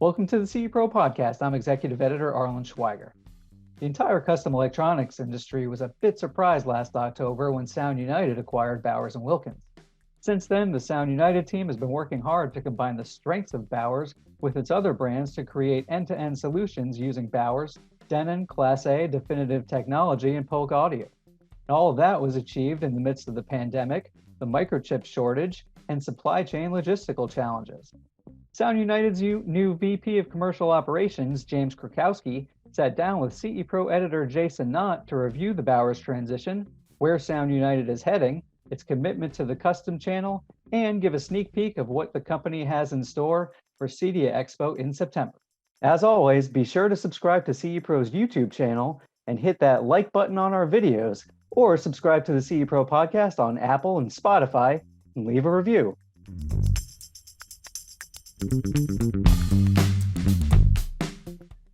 Welcome to the CE Pro podcast. I'm Executive Editor Arlen Schweiger. The entire custom electronics industry was a bit surprised last October when Sound United acquired Bowers & Wilkins. Since then, the Sound United team has been working hard to combine the strengths of Bowers with its other brands to create end-to-end solutions using Bowers, Denon, Class A, Definitive Technology, and Polk Audio. And all of that was achieved in the midst of the pandemic, the microchip shortage, and supply chain logistical challenges. Sound United's new VP of Commercial Operations, James Krakowski, sat down with CE Pro editor Jason Knott to review the Bowers transition, where Sound United is heading, its commitment to the custom channel, and give a sneak peek of what the company has in store for CEDIA Expo in September. As always, be sure to subscribe to CE Pro's YouTube channel and hit that like button on our videos, or subscribe to the CE Pro podcast on Apple and Spotify and leave a review.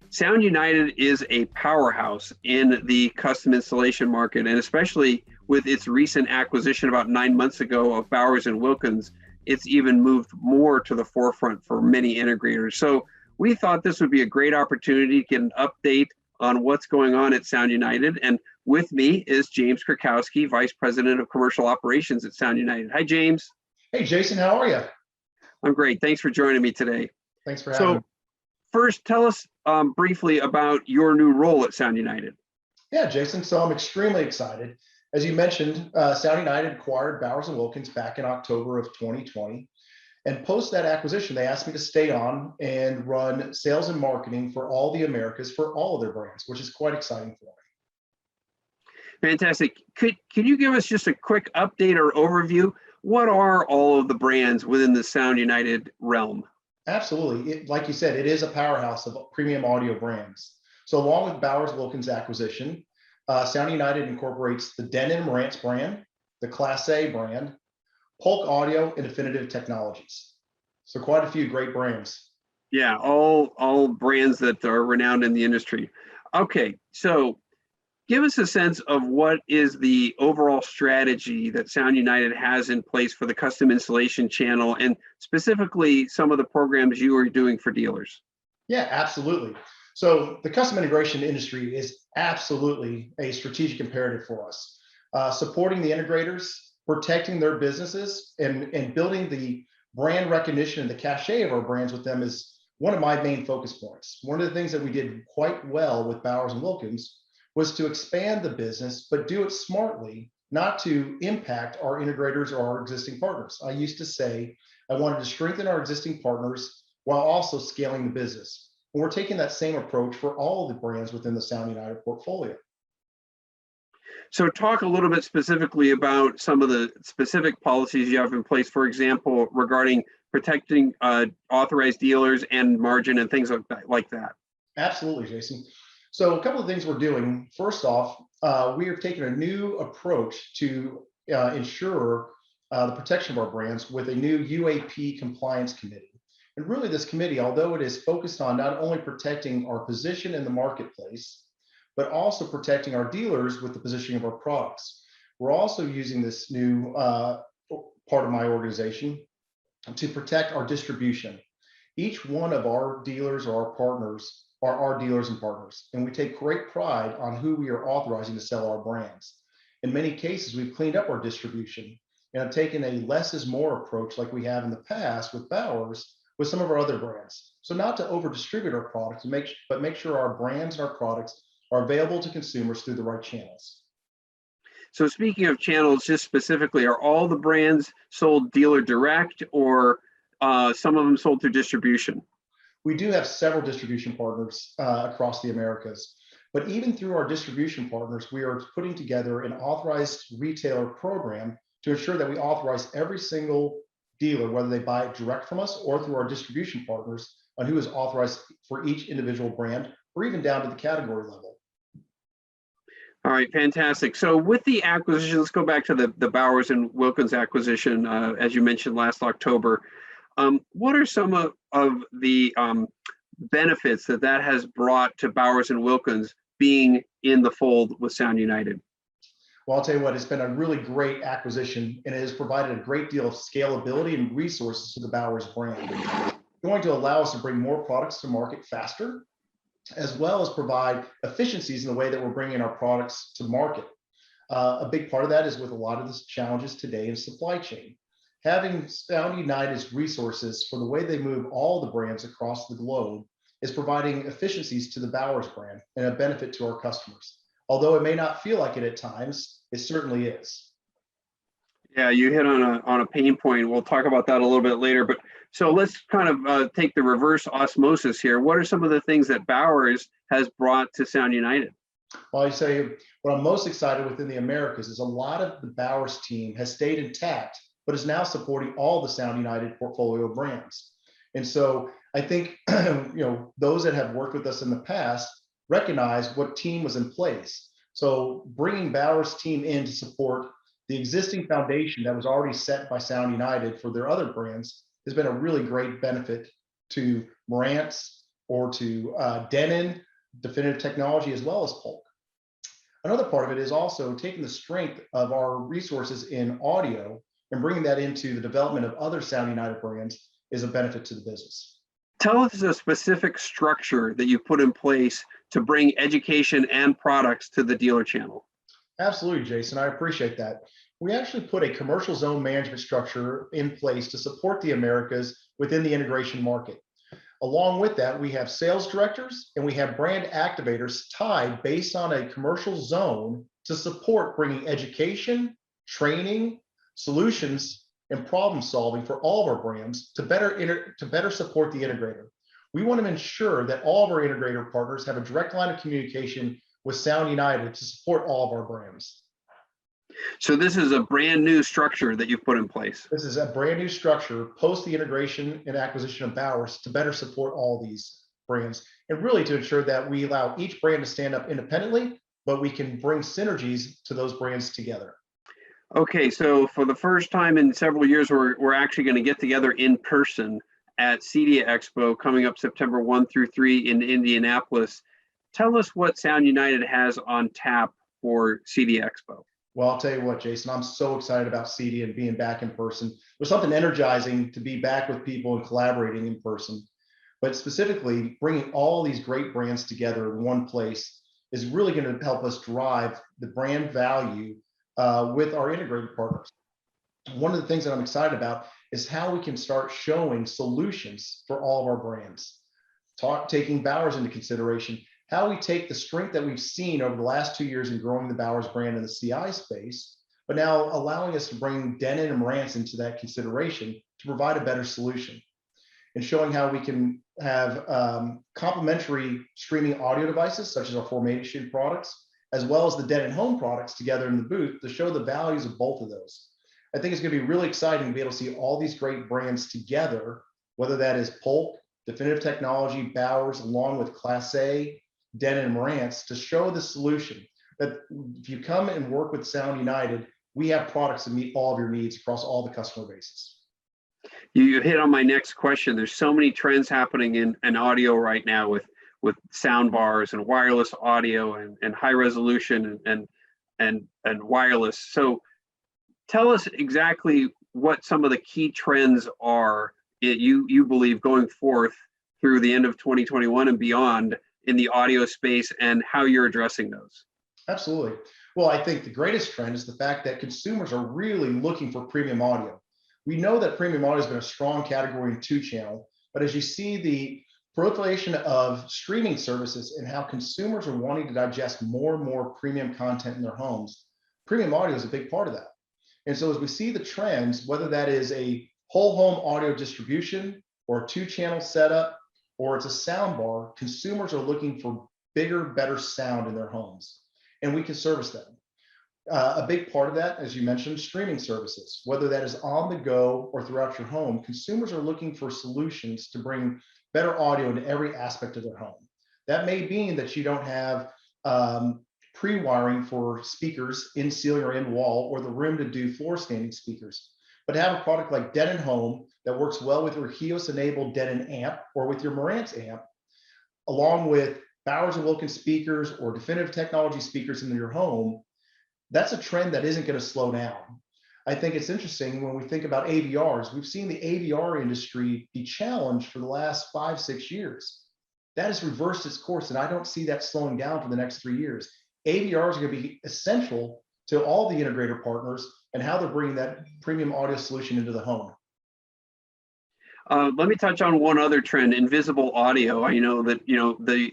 Sound United is a powerhouse in the custom installation market, and especially with its recent acquisition about 9 months ago of Bowers & Wilkins, it's even moved more to the forefront for many integrators. So we thought this would be a great opportunity to get an update on what's going on at Sound United. And with me is James Krakowski, Vice President of Commercial Operations at Sound United. Hi, James. Hey, Jason, how are you? I'm great. Thanks for joining me today. Thanks for having me. First, tell us briefly about your new role at Sound United. Yeah, Jason, so I'm extremely excited. As you mentioned, Sound United acquired Bowers & Wilkins back in October of 2020. And post that acquisition, they asked me to stay on and run sales and marketing for all the Americas for all of their brands, which is quite exciting for me. Fantastic. Can you give us just a quick update or overview? What are all of the brands within the Sound United realm? Absolutely. Like you said, it is a powerhouse of premium audio brands. So along with Bowers & Wilkins acquisition, Sound United incorporates the Denon and Marantz brand, the Class A brand, Polk Audio, and Definitive Technologies. So quite a few great brands. Yeah, all brands that are renowned in the industry. Okay, so give us a sense of what is the overall strategy that Sound United has in place for the custom installation channel, and specifically some of the programs you are doing for dealers. Yeah, absolutely. So the custom integration industry is absolutely a strategic imperative for us. Supporting the integrators, protecting their businesses, and building the brand recognition and the cachet of our brands with them is one of my main focus points. One of the things that we did quite well with Bowers & Wilkins was to expand the business, but do it smartly, not to impact our integrators or our existing partners. I used to say I wanted to strengthen our existing partners while also scaling the business. And we're taking that same approach for all of the brands within the Sound United portfolio. So talk a little bit specifically about some of the specific policies you have in place, for example, regarding protecting authorized dealers and margin and things like that. Absolutely, Jason. So a couple of things we're doing. First off, we are taking a new approach to ensure the protection of our brands with a new UAP compliance committee. And really this committee, although it is focused on not only protecting our position in the marketplace, but also protecting our dealers with the positioning of our products. We're also using this new part of my organization to protect our distribution. Each one of our dealers or our partners are our dealers and partners, and we take great pride on who we are authorizing to sell our brands. In many cases, we've cleaned up our distribution and have taken a less is more approach like we have in the past with Bowers with some of our other brands. So not to over distribute our products, but make sure our brands and our products are available to consumers through the right channels. So speaking of channels, just specifically, are all the brands sold dealer direct, or some of them sold through distribution? We do have several distribution partners across the Americas, but even through our distribution partners, we are putting together an authorized retailer program to ensure that we authorize every single dealer, whether they buy it direct from us or through our distribution partners, on who is authorized for each individual brand, or even down to the category level. All right, fantastic. So with the acquisition, let's go back to the Bowers & Wilkins acquisition, as you mentioned last October. What are some of the benefits that has brought to Bowers & Wilkins being in the fold with Sound United? Well, I'll tell you what, it's been a really great acquisition, and it has provided a great deal of scalability and resources to the Bowers brand. going to allow us to bring more products to market faster, as well as provide efficiencies in the way that we're bringing our products to market. A big part of that is with a lot of the challenges today in supply chain. Having Sound United's resources for the way they move all the brands across the globe is providing efficiencies to the Bowers brand and a benefit to our customers. Although it may not feel like it at times, it certainly is. Yeah, you hit on a pain point. We'll talk about that a little bit later. But so let's kind of take the reverse osmosis here. What are some of the things that Bowers has brought to Sound United? Well, I say what I'm most excited within the Americas is a lot of the Bowers team has stayed intact, but is now supporting all the Sound United portfolio brands. And so I think those that have worked with us in the past recognize what team was in place. So bringing Bowers team in to support the existing foundation that was already set by Sound United for their other brands has been a really great benefit to Marantz or to Denon, Definitive Technology, as well as Polk. Another part of it is also taking the strength of our resources in audio and bringing that into the development of other Sound United brands is a benefit to the business. Tell us a specific structure that you put in place to bring education and products to the dealer channel. Absolutely, Jason. I appreciate that. We actually put a commercial zone management structure in place to support the Americas within the integration market. Along with that, we have sales directors and we have brand activators tied based on a commercial zone to support bringing education, training, solutions, and problem solving for all of our brands to better support the integrator. We want to ensure that all of our integrator partners have a direct line of communication with Sound United to support all of our brands. So this is a brand new structure that you've put in place. This is a brand new structure post the integration and acquisition of Bowers to better support all these brands and really to ensure that we allow each brand to stand up independently, but we can bring synergies to those brands together. Okay, so for the first time in several years, we're actually going to get together in person at CEDIA Expo coming up September 1 through 3 in Indianapolis. Tell us what Sound United has on tap for CEDIA Expo. Well, I'll tell you what, Jason, I'm so excited about CEDIA and being back in person. There's something energizing to be back with people and collaborating in person. But specifically, bringing all these great brands together in one place is really going to help us drive the brand value with our integrated partners. One of the things that I'm excited about is how we can start showing solutions for all of our brands. Taking Bowers into consideration, how we take the strength that we've seen over the last 2 years in growing the Bowers brand in the CI space, but now allowing us to bring Denon and Marantz into that consideration to provide a better solution. And showing how we can have complementary streaming audio devices, such as our Formation products, as well as the Denon home products together in the booth to show the values of both of those. I think it's going to be really exciting to be able to see all these great brands together, whether that is Polk, Definitive Technology, Bowers, along with Class A, Denon and Marantz, to show the solution that if you come and work with Sound United, we have products to meet all of your needs across all the customer bases. You hit on my next question. There's so many trends happening in audio right now with sound bars and wireless audio and high resolution and wireless. So tell us exactly what some of the key trends are you believe going forth through the end of 2021 and beyond in the audio space and how you're addressing those. Absolutely. Well, I think the greatest trend is the fact that consumers are really looking for premium audio. We know that premium audio has been a strong category in 2-channel, but as you see the proliferation of streaming services and how consumers are wanting to digest more and more premium content in their homes, premium audio is a big part of that. And so as we see the trends, whether that is a whole home audio distribution or a 2-channel setup, or it's a sound bar, consumers are looking for bigger, better sound in their homes, and we can service them. A big part of that, as you mentioned, streaming services, whether that is on the go or throughout your home, consumers are looking for solutions to bring better audio into every aspect of their home. That may mean that you don't have pre-wiring for speakers in ceiling or in wall, or the room to do floor standing speakers, but have a product like Denon Home that works well with your HEOS-enabled Denon amp or with your Marantz amp, along with Bowers and Wilkins speakers or Definitive Technology speakers in your home. That's a trend that isn't going to slow down. I think it's interesting when we think about AVRs. We've seen the AVR industry be challenged for the last 5, 6 years. That has reversed its course, and I don't see that slowing down for the next 3 years. AVRs are going to be essential to all the integrator partners and how they're bringing that premium audio solution into the home. Let me touch on one other trend: invisible audio. I know that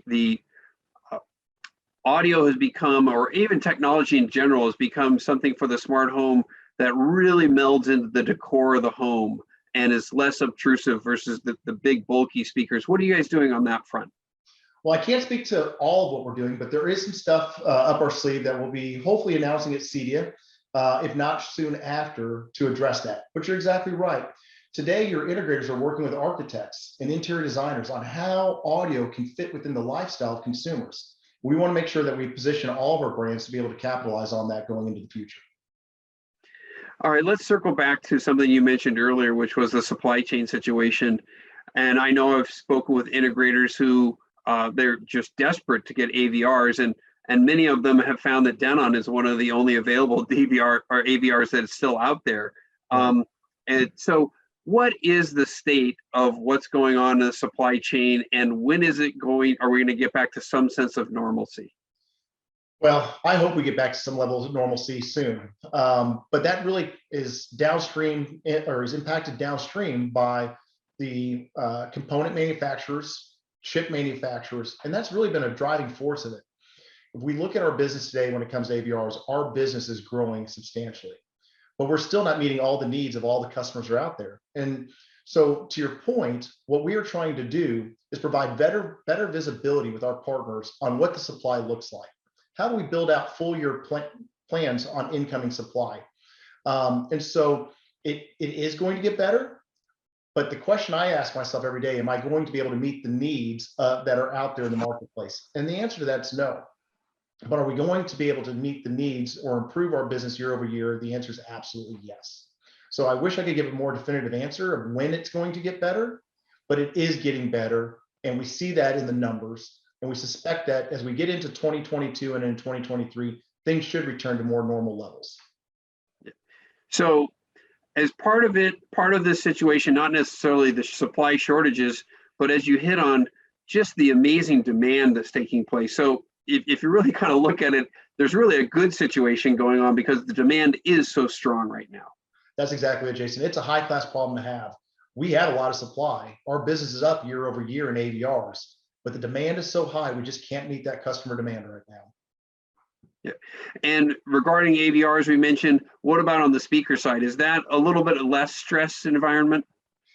the audio has become, or even technology in general, has become something for the smart home that really melds into the decor of the home and is less obtrusive versus the big bulky speakers. What are you guys doing on that front? Well, I can't speak to all of what we're doing, but there is some stuff up our sleeve that we'll be hopefully announcing at CEDIA, if not soon after, to address that. But you're exactly right. Today, your integrators are working with architects and interior designers on how audio can fit within the lifestyle of consumers. We want to make sure that we position all of our brands to be able to capitalize on that going into the future. All right, let's circle back to something you mentioned earlier, which was the supply chain situation. And I know I've spoken with integrators who they're just desperate to get AVRs, and many of them have found that Denon is one of the only available DVR or AVRs that is still out there. And so, what is the state of what's going on in the supply chain, and when is it going? Are we going to get back to some sense of normalcy? Well, I hope we get back to some levels of normalcy soon. But that really is downstream, or is impacted downstream by the component manufacturers, chip manufacturers, and that's really been a driving force of it. If we look at our business today when it comes to AVRs, our business is growing substantially, but we're still not meeting all the needs of all the customers who are out there. And so to your point, what we are trying to do is provide better visibility with our partners on what the supply looks like. How do we build out full year plans on incoming supply? And so it is going to get better. But the question I ask myself every day, am I going to be able to meet the needs that are out there in the marketplace? And the answer to that is no. But are we going to be able to meet the needs or improve our business year over year? The answer is absolutely yes. So I wish I could give a more definitive answer of when it's going to get better, but it is getting better. And we see that in the numbers. And we suspect that as we get into 2022 and in 2023, things should return to more normal levels. So as part of this situation, not necessarily the supply shortages, but as you hit on, just the amazing demand that's taking place. So if you really kind of look at it, there's really a good situation going on because the demand is so strong right now. That's exactly it, Jason. It's a high class problem to have. We had a lot of supply. Our business is up year over year in AVRs, but the demand is so high, we just can't meet that customer demand right now. Yeah. And regarding AVRs, we mentioned, what about on the speaker side? Is that a little bit less stress environment?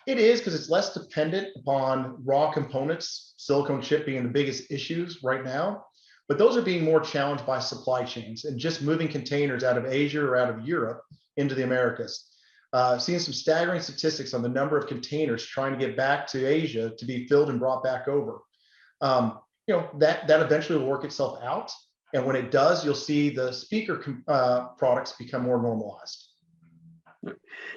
It is, because it's less dependent upon raw components, silicone chip being the biggest issues right now. But those are being more challenged by supply chains and just moving containers out of Asia or out of Europe into the Americas. Seeing some staggering statistics on the number of containers trying to get back to Asia to be filled and brought back over. That eventually will work itself out. And when it does, you'll see the speaker products become more normalized.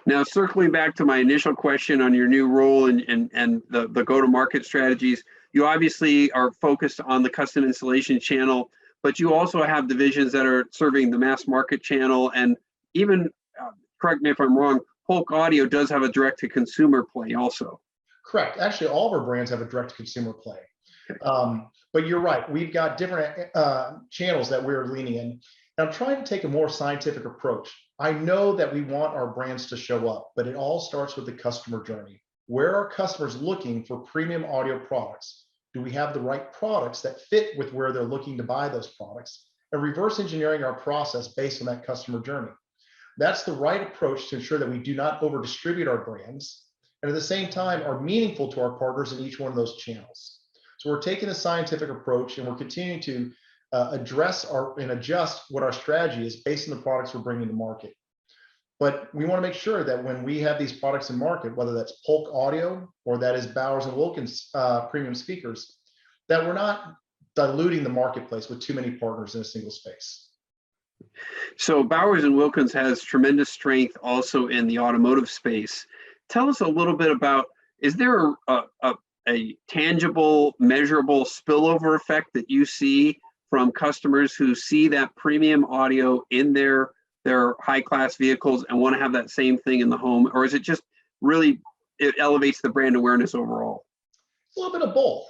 Now, circling back to my initial question on your new role and the go-to-market strategies, you obviously are focused on the custom installation channel, but you also have divisions that are serving the mass market channel, and even, correct me if I'm wrong, Polk Audio does have a direct-to-consumer play also. Correct. Actually, all of our brands have a direct-to-consumer play. Okay. But you're right. We've got different channels that we're leaning in. And I'm trying to take a more scientific approach. I know that we want our brands to show up, but it all starts with the customer journey. Where are customers looking for premium audio products? Do we have the right products that fit with where they're looking to buy those products? And reverse engineering our process based on that customer journey. That's the right approach to ensure that we do not over distribute our brands, and at the same time are meaningful to our partners in each one of those channels. So we're taking a scientific approach, and we're continuing to address and adjust what our strategy is based on the products we're bringing to market. But we want to make sure that when we have these products in market, whether that's Polk Audio or that is Bowers and Wilkins premium speakers, that we're not diluting the marketplace with too many partners in a single space. So Bowers and Wilkins has tremendous strength also in the automotive space. Tell us a little bit about, is there a tangible, measurable spillover effect that you see from customers who see that premium audio in their their high-class vehicles and want to have that same thing in the home? Or is it just really, it elevates the brand awareness overall? A little bit of both.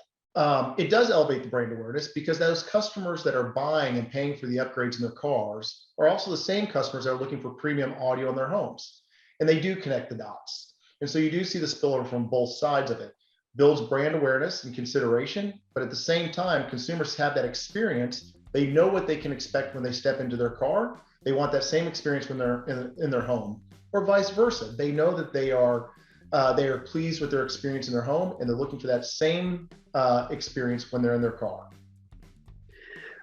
It does elevate the brand awareness because those customers that are buying and paying for the upgrades in their cars are also the same customers that are looking for premium audio in their homes. And they do connect the dots. And so you do see the spillover from both sides of it. Builds brand awareness and consideration, but at the same time, consumers have that experience. They know what they can expect when they step into their car. They want that same experience when they're in their home, or vice versa. They know that they are pleased with their experience in their home, and they're looking for that same experience when they're in their car.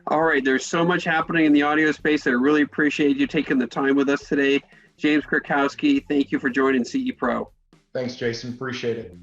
All right, there's so much happening in the audio space. I really appreciate you taking the time with us today. James Krakowski, thank you for joining CE Pro. Thanks, Jason. Appreciate it.